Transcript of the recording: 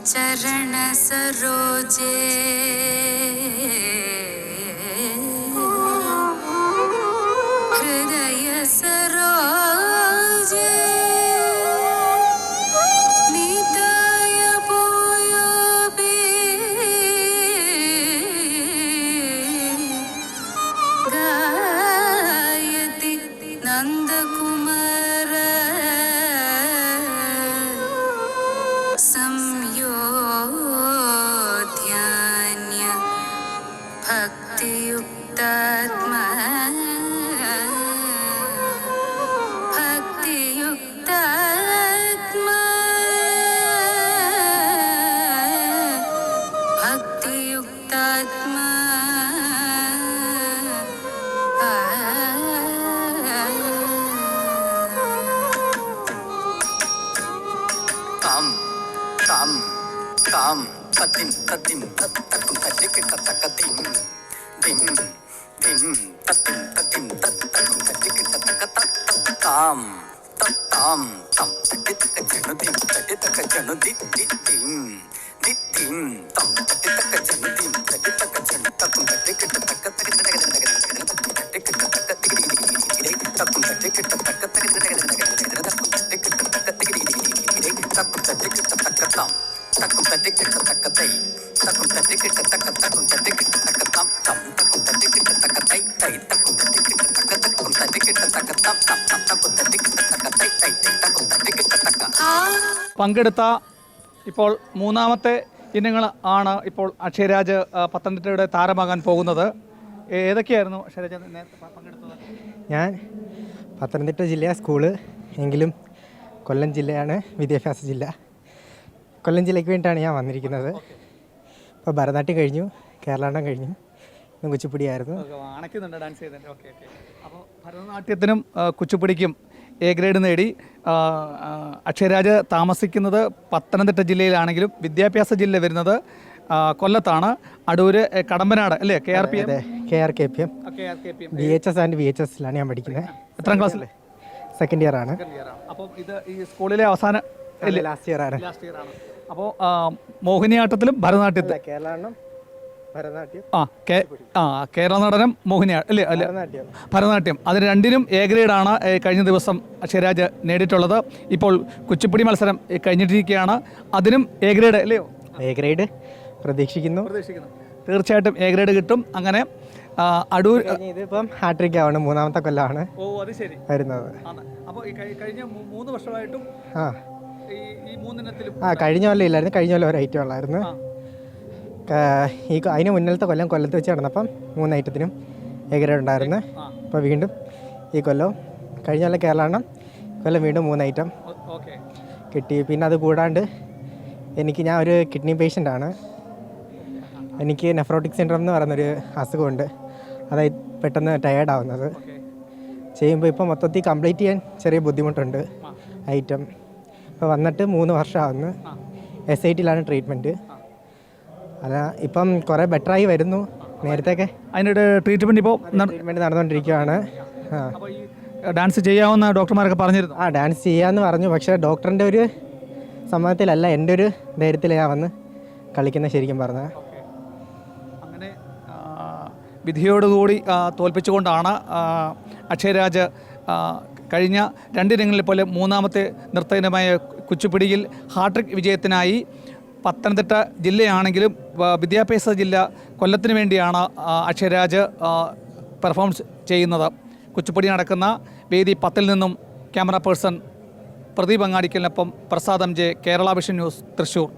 चरण सरोजे हृदय सरोजे निताय पोयोबे गायति Nandkumar संयोध्यान्य भक्तियुक्तात्मा भक्तियुक्तात्मा भक्तियुक्तात्मा tam tam tam tatim tatim takum tatik tatakatim dim dim tatim tatim takum tatik tatakatam tam tam tam tatik janudim tatik janudim dim dim tam tatik janudim tatik janu takum tatik tatakatim takum tatik പങ്കെടുത്ത ഇപ്പോൾ മൂന്നാമത്തെ ഇനങ്ങൾ ആണ് ഇപ്പോൾ അക്ഷയരാജ് പത്തനംതിട്ടയുടെ താരമാകാൻ പോകുന്നത്. ഏതൊക്കെയായിരുന്നു അക്ഷയരാജ് നേരത്തെ പങ്കെടുത്തത്? ഞാൻ പത്തനംതിട്ട ജില്ല സ്കൂള് എങ്കിലും കൊല്ലം ജില്ലയാണ് വിദ്യാഭ്യാസ ജില്ല. കൊല്ലം ജില്ലയ്ക്ക് വേണ്ടിയിട്ടാണ് ഞാൻ വന്നിരിക്കുന്നത്. ഇപ്പോൾ ഭരതനാട്യം കഴിഞ്ഞു, കേരളാടനം കഴിഞ്ഞു, കുച്ചിപ്പുടിയായിരുന്നു. അണയ്ക്കുന്നുണ്ട് ഡാൻസ് ചെയ്തിട്ട്. Okay okay. അപ്പോൾ ഭരതനാട്യത്തിനും കുച്ചിപ്പുടിക്കും എ ഗ്രേഡ് നേടി. അക്ഷയരാജ് താമസിക്കുന്നത് പത്തനംതിട്ട ജില്ലയിലാണെങ്കിലും വിദ്യാഭ്യാസ ജില്ല വരുന്നത് കൊല്ലത്താണ്. അടൂര് കടമ്പനാട് അല്ലേ? KRPM VHS ആൻഡ് VHSലാണ് ഞാൻ പഠിക്കുന്നത്. എത്രാം ക്ലാസ്സിൽ? സെക്കൻഡ് ഇയർ ആണ്. അപ്പോൾ ഇത് ഈ സ്കൂളിലെ അവസാന ലാസ്റ്റ് ഇയർ ആണ്. അപ്പോൾ മോഹിനിയാട്ടത്തിലും ഭരതനാട്യത്തിലും കേരളാടനം ഭരതനാട്യം കേരള നടനം മോഹിനിയാട്ടം അല്ലേ? അല്ല, ഭരതനാട്യം. അതിന് രണ്ടിനും എ ഗ്രേഡാണ് കഴിഞ്ഞ ദിവസം അക്ഷയരാജ് നേടിയിട്ടുള്ളത്. ഇപ്പോൾ കുച്ചിപ്പുടി മത്സരം കഴിഞ്ഞിട്ടിരിക്കുകയാണ്. അതിനും എ ഗ്രേഡ് അല്ലയോ? എ ഗ്രേഡ് പ്രതീക്ഷിക്കുന്നു. തീർച്ചയായിട്ടും എ ഗ്രേഡ് കിട്ടും. അങ്ങനെ അടൂർ ഇതിപ്പം ഹാട്രിക് ആണ്, മൂന്നാമത്തെ കൊല്ലമാണ് വരുന്നത്. അപ്പോൾ കഴിഞ്ഞ 3 വർഷമായിട്ടും ഈ മൂന്നിനത്തിലും കഴിഞ്ഞ കൊല്ലം ഇല്ലായിരുന്നു. കഴിഞ്ഞ കൊല്ലം ഒരു ഐറ്റം ഉള്ളായിരുന്നു. അതിന് മുന്നിലത്തെ കൊല്ലം കൊല്ലത്ത് വെച്ച് നടന്നപ്പം 3 ഐറ്റത്തിനും എ ഗ്രേഡ് ഉണ്ടായിരുന്നു. അപ്പോൾ വീണ്ടും ഈ കൊല്ലം കഴിഞ്ഞ കൊല്ലം കേരളാടനം, കൊല്ലം വീണ്ടും 3 ഐറ്റം കിട്ടി. പിന്നെ അത് കൂടാണ്ട് ഞാൻ ഒരു കിഡ്നി പേഷ്യൻ്റാണ്. എനിക്ക് നെഫ്രോട്ടിക് സിൻഡ്രോം എന്ന് പറയുന്നൊരു അസുഖമുണ്ട്. അതായത് പെട്ടെന്ന് ടയേർഡാവുന്നത് ചെയ്യുമ്പോൾ ഇപ്പോൾ മൊത്തത്തിൽ കംപ്ലീറ്റ് ചെയ്യാൻ ചെറിയ ബുദ്ധിമുട്ടുണ്ട് ഐറ്റം. ഇപ്പോൾ വന്നിട്ട് 3 വർഷമാകുന്നു. SITയിലാണ് ട്രീറ്റ്മെൻറ്റ്. അല്ല, ഇപ്പം കുറേ ബെറ്ററായി വരുന്നു. നേരത്തെയൊക്കെ അതിൻ്റെ ട്രീറ്റ്മെൻറ്റ് നടന്നുകൊണ്ടിരിക്കുകയാണ്. ഡാൻസ് ചെയ്യാവുന്ന ഡോക്ടർമാരൊക്കെ പറഞ്ഞിരുന്നു. ഡാൻസ് ചെയ്യാമെന്ന് പറഞ്ഞു. പക്ഷേ ഡോക്ടറിൻ്റെ ഒരു സമ്മതത്തിലല്ല, എൻ്റെ ഒരു ധൈര്യത്തിൽ ഞാൻ വന്ന് കളിക്കുന്ന ശരിക്കും പറഞ്ഞത്. അങ്ങനെ വിധിയോടുകൂടി തോൽപ്പിച്ചുകൊണ്ടാണ് അക്ഷയരാജ് കഴിഞ്ഞ 2 ഇനങ്ങളിൽ പോലെ മൂന്നാമത്തെ നൃത്ത ഇനമായ കുച്ചിപ്പുടിയിൽ ഹാട്രിക് വിജയത്തിനായി പത്തനംതിട്ട ജില്ലയാണെങ്കിലും വിദ്യാഭ്യാസ ജില്ല കൊല്ലത്തിന് വേണ്ടിയാണ് അക്ഷയരാജ് പെർഫോമൻസ് ചെയ്യുന്നത്. കുച്ചിപ്പുടി നടക്കുന്ന വേദി 10 നിന്നും ക്യാമറ പേഴ്സൺ പ്രദീപ് അങ്ങാടിക്കലിനൊപ്പം Prasad MJ, Kerala vision news, Thrissur.